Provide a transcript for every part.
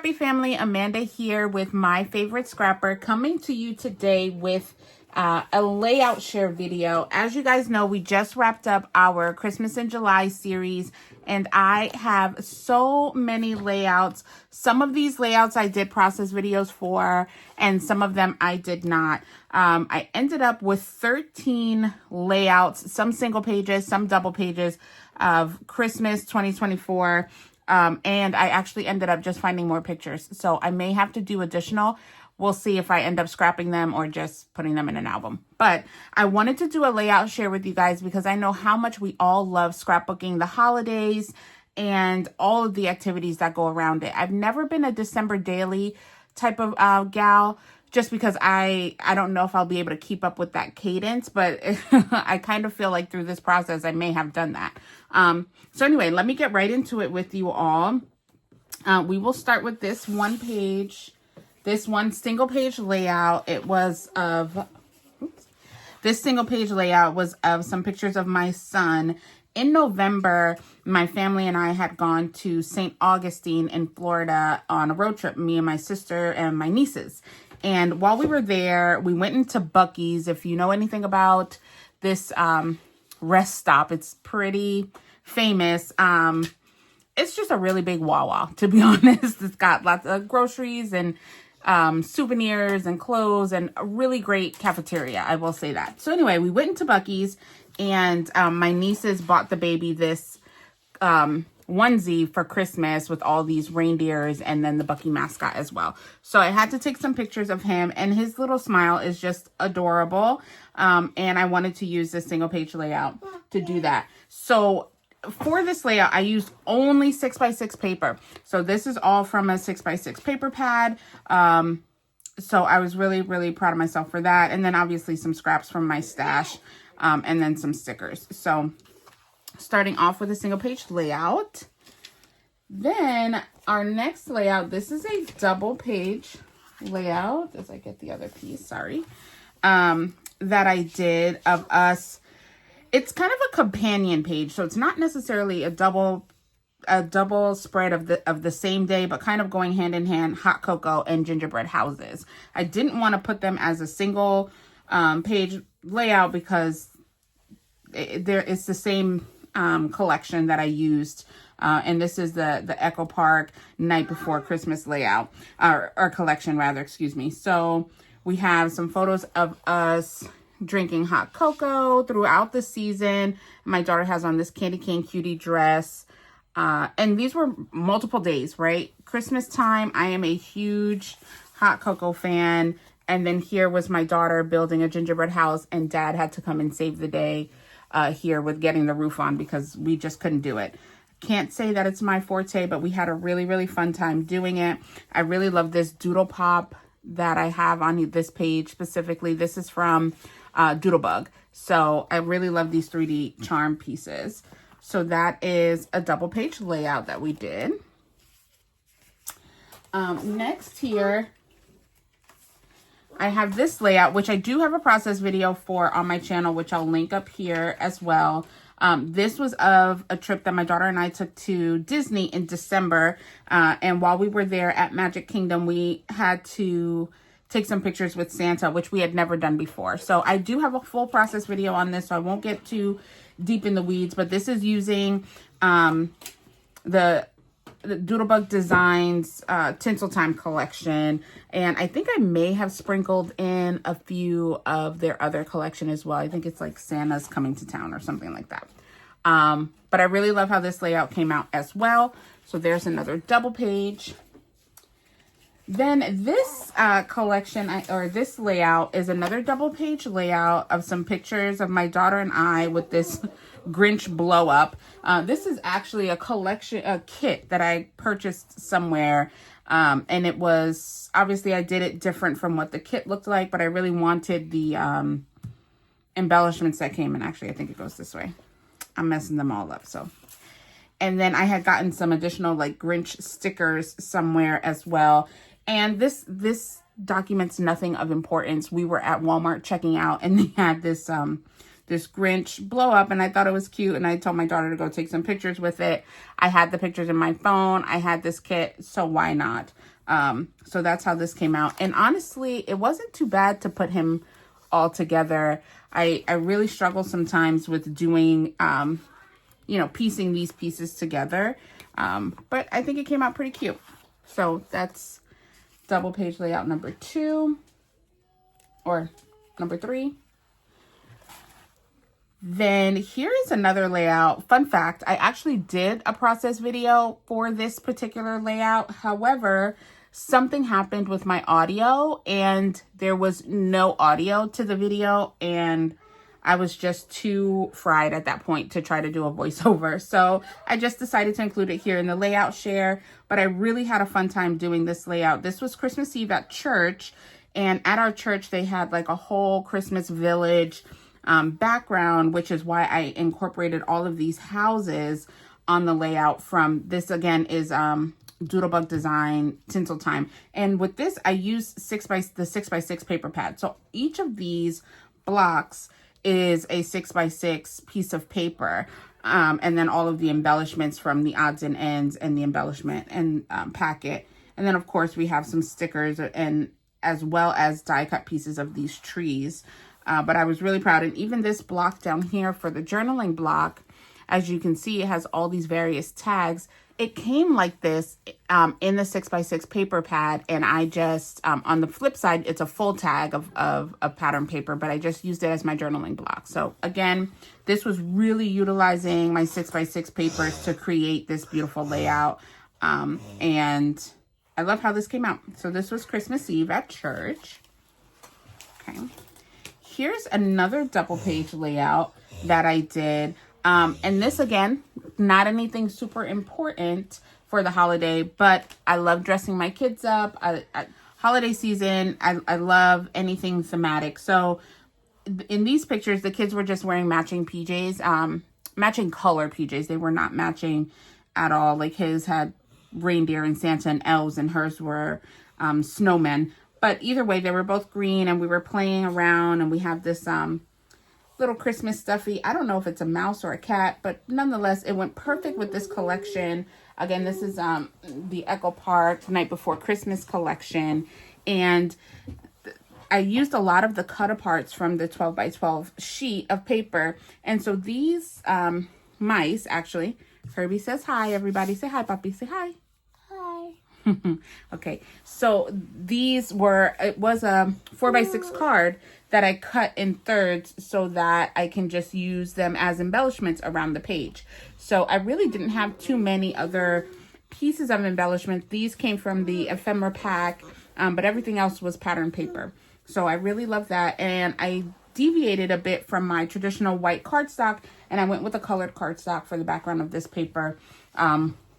Scrappy family, Amanda here with my favorite scrapper, coming to you today with a layout share video. As you guys know, we just wrapped up our Christmas in July series, and I have so many layouts. Some of these layouts I did process videos for, and some of them I did not. I ended up with 13 layouts, some single pages, some double pages of Christmas 2024. And I actually ended up just finding more pictures. So I may have to do additional. We'll see if I end up scrapping them or just putting them in an album. But I wanted to do a layout share with you guys because I know how much we all love scrapbooking the holidays and all of the activities that go around it. I've never been a December daily type of gal, just because I don't know if I'll be able to keep up with that cadence, but I kind of feel like through this process, I may have done that. So anyway, let me get right into it with you all. We will start with this one single page layout. It was of, this single page layout was of some pictures of my son. In November, my family and I had gone to St. Augustine in Florida on a road trip, me and my sister and my nieces. And while we were there, we went into Buc-ee's. If you know anything about this rest stop, it's pretty famous. It's just a really big Wawa, to be honest. It's got lots of groceries and souvenirs and clothes and a really great cafeteria, I will say that. So anyway, we went into Buc-ee's, and my nieces bought the baby this onesie for Christmas with all these reindeers and then the Buc-ee mascot as well. So I had to take some pictures of him, and his little smile is just adorable. And I wanted to use this single page layout to do that. So for this layout, I used only 6x6 paper. So this is all from a 6x6 paper pad. So I was really, really proud of myself for that. And then obviously some scraps from my stash, and then some stickers. So starting off with a single page layout. Then our next layout, this is a double page layout, as I get the other piece, sorry, that I did of us. It's kind of a companion page, so it's not necessarily a double spread of the same day, but kind of going hand in hand, hot cocoa and gingerbread houses. I didn't want to put them as a single page layout because it's the same collection that I used, and this is the Echo Park Night Before Christmas layout, or collection rather, excuse me. So we have some photos of us drinking hot cocoa throughout the season. My daughter has on this candy cane cutie dress, and these were multiple days, right? Christmas time, I am a huge hot cocoa fan, and then here was my daughter building a gingerbread house, and Dad had to come and save the day here with getting the roof on because we just couldn't do it. Can't say that it's my forte, but we had a really, really fun time doing it. I really love this doodle pop that I have on this page specifically. This is from Doodlebug. So I really love these 3D charm pieces. So that is a double page layout that we did. Next here, I have this layout, which I do have a process video for on my channel, which I'll link up here as well. This was of a trip that my daughter and I took to Disney in December. And while we were there at Magic Kingdom, we had to take some pictures with Santa, which we had never done before. So I do have a full process video on this, so I won't get too deep in the weeds, but this is using the Doodlebug Designs Tinsel Time collection, and I think I may have sprinkled in a few of their other collection as well. I think it's like Santa's Coming to Town or something like that. But I really love how this layout came out as well. So there's another double page. Then this collection, or this layout, is another double page layout of some pictures of my daughter and I with this Grinch blow up. This is actually a kit that I purchased somewhere. And it was, obviously I did it different from what the kit looked like, but I really wanted the embellishments that came in. Actually, I think it goes this way. I'm messing them all up, so. And then I had gotten some additional like Grinch stickers somewhere as well. And this documents nothing of importance. We were at Walmart checking out, and they had this this Grinch blow up, and I thought it was cute, and I told my daughter to go take some pictures with it. I had the pictures in my phone. I had this kit, so why not? So that's how this came out. And honestly, it wasn't too bad to put him all together. I really struggle sometimes with doing, you know, piecing these pieces together. But I think it came out pretty cute. So that's double page layout number 2 or number 3. Then here is another layout. Fun fact, I actually did a process video for this particular layout. However, something happened with my audio and there was no audio to the video, and I was just too fried at that point to try to do a voiceover. So I just decided to include it here in the layout share, but I really had a fun time doing this layout. This was Christmas Eve at church, and at our church, they had like a whole Christmas village background, which is why I incorporated all of these houses on the layout from this. Again is Doodlebug Design Tinsel Time, and with this I use the 6x6 paper pad. So each of these blocks is a 6x6 piece of paper, and then all of the embellishments from the odds and ends and the embellishment and packet, and then of course we have some stickers and as well as die cut pieces of these trees. But I was really proud. And even this block down here for the journaling block, as you can see, it has all these various tags. It came like this in the 6x6 paper pad. And I just, on the flip side, it's a full tag of pattern paper, but I just used it as my journaling block. So again, this was really utilizing my 6x6 papers to create this beautiful layout. And I love how this came out. So this was Christmas Eve at church. Okay. Here's another double page layout that I did. And this, again, not anything super important for the holiday, but I love dressing my kids up. Holiday season, I love anything thematic. So in these pictures, the kids were just wearing matching PJs, matching color PJs. They were not matching at all. Like his had reindeer and Santa and elves, and hers were snowmen. But either way, they were both green, and we were playing around, and we have this little Christmas stuffy. I don't know if it's a mouse or a cat, but nonetheless, it went perfect with this collection. Again, this is the Echo Park Night Before Christmas collection, and I used a lot of the cut aparts from the 12x12 sheet of paper. And so these mice, actually, Herbie says hi, everybody. Say hi, Puppy. Say hi. Okay, so these were, it was a 4x6 card that I cut in thirds so that I can just use them as embellishments around the page. So I really didn't have too many other pieces of embellishment. These came from the ephemera pack, but everything else was pattern paper. So I really love that. And I deviated a bit from my traditional white cardstock, and I went with a colored cardstock for the background of this paper,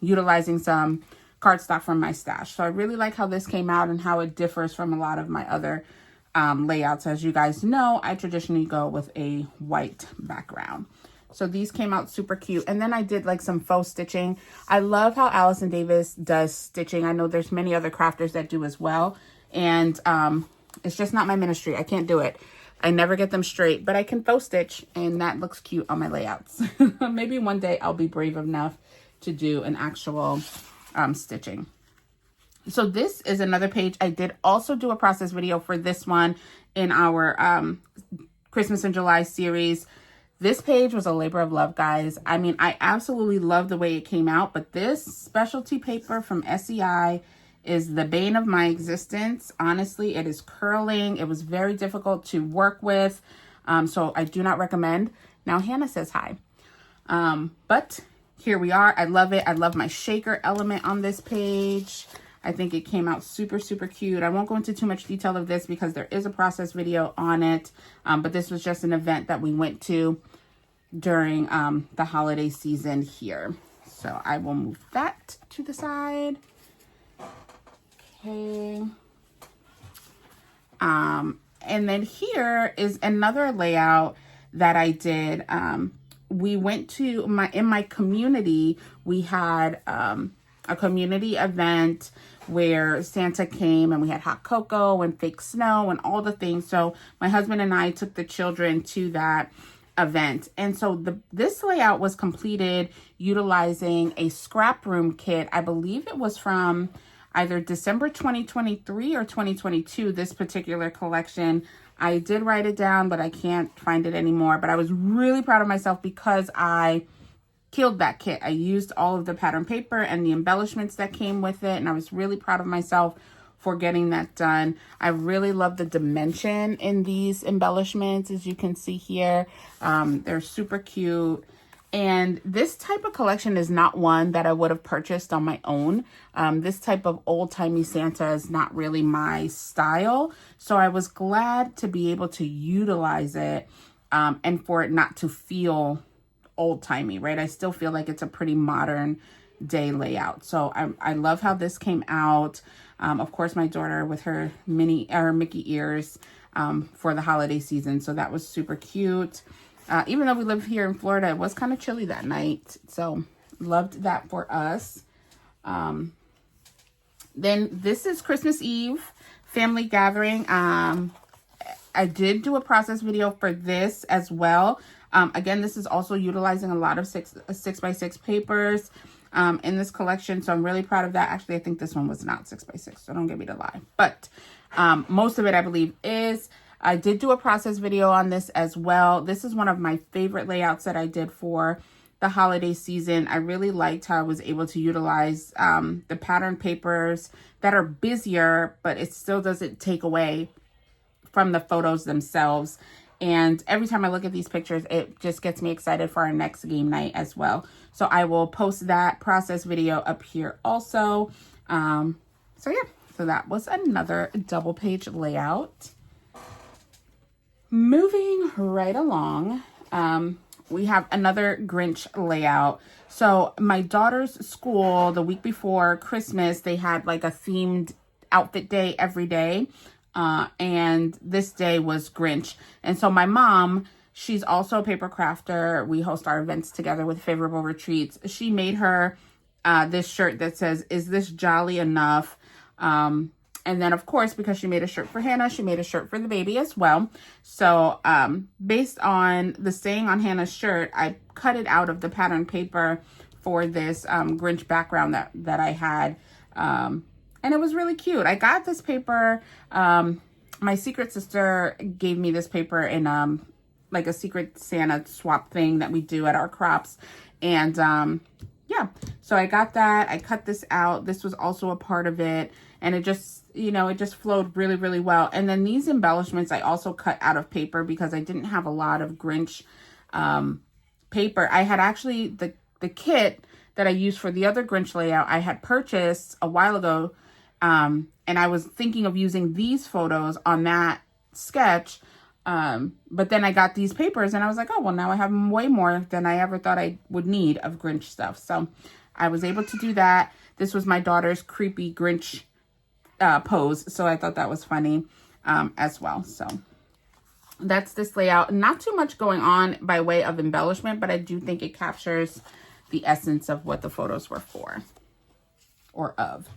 utilizing some cardstock from my stash. So I really like how this came out and how it differs from a lot of my other layouts. As you guys know, I traditionally go with a white background. So these came out super cute. And then I did like some faux stitching. I love how Allison Davis does stitching. I know there's many other crafters that do as well. And it's just not my ministry. I can't do it. I never get them straight, but I can faux stitch, and that looks cute on my layouts. Maybe one day I'll be brave enough to do an actual stitching. So this is another page. I did also do a process video for this one in our Christmas in July series. This page was a labor of love, guys. I mean, I absolutely love the way it came out, but this specialty paper from SEI is the bane of my existence. Honestly, it is curling. It was very difficult to work with, so I do not recommend. Now Hannah says hi. But here we are. I love it. I love my shaker element on this page. I think it came out super, super cute. I won't go into too much detail of this because there is a process video on it. But this was just an event that we went to during the holiday season here. So I will move that to the side. Okay. And then here is another layout that I did. We went to in my community, we had a community event where Santa came, and we had hot cocoa and fake snow and all the things. So my husband and I took the children to that event. And so this layout was completed utilizing a scrap room kit. I believe it was from either December 2023 or 2022, this particular collection. I did write it down, but I can't find it anymore. But I was really proud of myself because I killed that kit. I used all of the pattern paper and the embellishments that came with it, and I was really proud of myself for getting that done. I really love the dimension in these embellishments, as you can see here. They're super cute. And this type of collection is not one that I would have purchased on my own. This type of old-timey Santa is not really my style. So I was glad to be able to utilize it and for it not to feel old-timey, right? I still feel like it's a pretty modern day layout. So I love how this came out. Of course, my daughter with her Mickey ears for the holiday season. So that was super cute. Even though we live here in Florida, it was kind of chilly that night. So loved that for us. Then this is Christmas Eve family gathering. I did do a process video for this as well. Again, this is also utilizing a lot of 6x6 papers in this collection. So I'm really proud of that. Actually, I think this one was not 6x6, so don't get me to lie. But most of it, I believe, is. I did do a process video on this as well. This is one of my favorite layouts that I did for the holiday season. I really liked how I was able to utilize the pattern papers that are busier, but it still doesn't take away from the photos themselves. And every time I look at these pictures, it just gets me excited for our next game night as well. So I will post that process video up here also. So yeah, so that was another double page layout. Moving right along, we have another Grinch layout. So my daughter's school, the week before Christmas, they had like a themed outfit day every day. And this day was Grinch. And so my mom, she's also a paper crafter. We host our events together with Favorable Retreats. She made her this shirt that says, "Is this jolly enough?" And then, of course, because she made a shirt for Hannah, she made a shirt for the baby as well. So based on the saying on Hannah's shirt, I cut it out of the pattern paper for this Grinch background that I had. And it was really cute. I got this paper. My secret sister gave me this paper in like a Secret Santa swap thing that we do at our crops. And yeah, so I got that. I cut this out. This was also a part of it. And it just, you know, it just flowed really, really well. And then these embellishments I also cut out of paper because I didn't have a lot of Grinch paper. I had actually, the kit that I used for the other Grinch layout, I had purchased a while ago. And I was thinking of using these photos on that sketch. But then I got these papers and I was like, oh, well, now I have way more than I ever thought I would need of Grinch stuff. So I was able to do that. This was my daughter's creepy Grinch pose. So I thought that was funny as well. So that's this layout. Not too much going on by way of embellishment, but I do think it captures the essence of what the photos were for or of.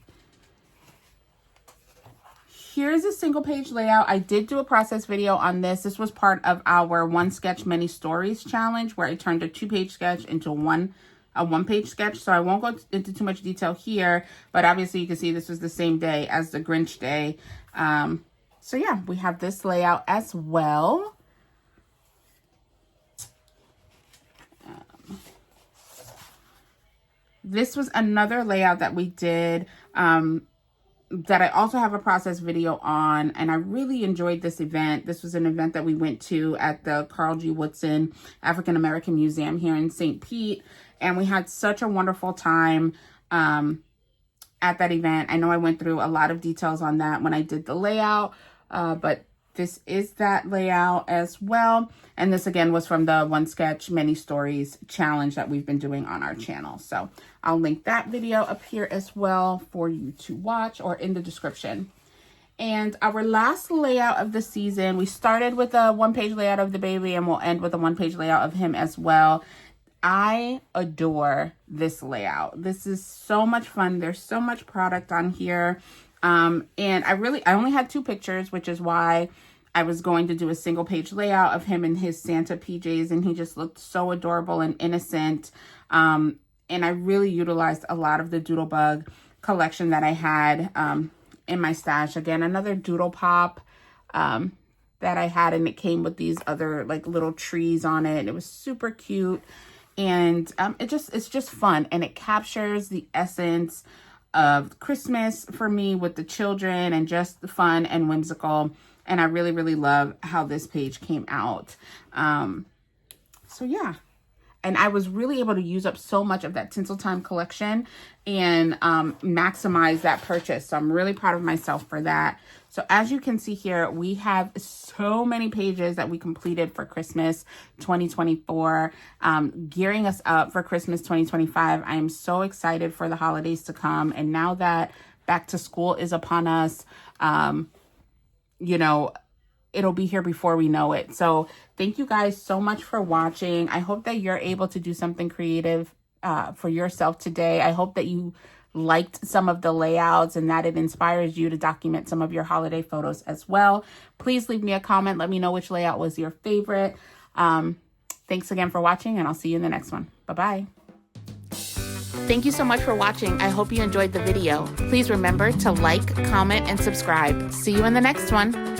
Here's a single page layout. I did do a process video on this. This was part of our One Sketch Many Stories challenge where I turned a 2-page sketch into a one-page sketch. So I won't go into too much detail here, but obviously you can see this was the same day as the Grinch day. So yeah, we have this layout as well. This was another layout that we did, that I also have a process video on, and I really enjoyed this event. This was an event that we went to at the Carl G. Woodson African American Museum here in St. Pete, and we had such a wonderful time at that event. I know I went through a lot of details on that when I did the layout, but this is that layout as well. And this again was from the One Sketch Many Stories challenge that we've been doing on our channel. So I'll link that video up here as well for you to watch or in the description. And our last layout of the season, we started with a 1-page layout of the baby and we'll end with a 1-page layout of him as well. I adore this layout. This is so much fun. There's so much product on here. And I only had 2 pictures, which is why I was going to do a single page layout of him in his Santa PJs, and he just looked so adorable and innocent. And I really utilized a lot of the Doodlebug collection that I had in my stash. Again, another Doodle Pop that I had, and it came with these other like little trees on it. It was super cute, and it's just fun, and it captures the essence of Christmas for me with the children, and just fun and whimsical. And I really, really love how this page came out. So yeah. And I was really able to use up so much of that Tinseltime collection and maximize that purchase. So I'm really proud of myself for that. So as you can see here, we have so many pages that we completed for Christmas 2024, gearing us up for Christmas 2025. I am so excited for the holidays to come. And now that back to school is upon us, you know, it'll be here before we know it. So thank you guys so much for watching. I hope that you're able to do something creative for yourself today. I hope that you liked some of the layouts and that it inspires you to document some of your holiday photos as well. Please leave me a comment. Let me know which layout was your favorite. Thanks again for watching, and I'll see you in the next one. Bye-bye. Thank you so much for watching. I hope you enjoyed the video. Please remember to like, comment, and subscribe. See you in the next one.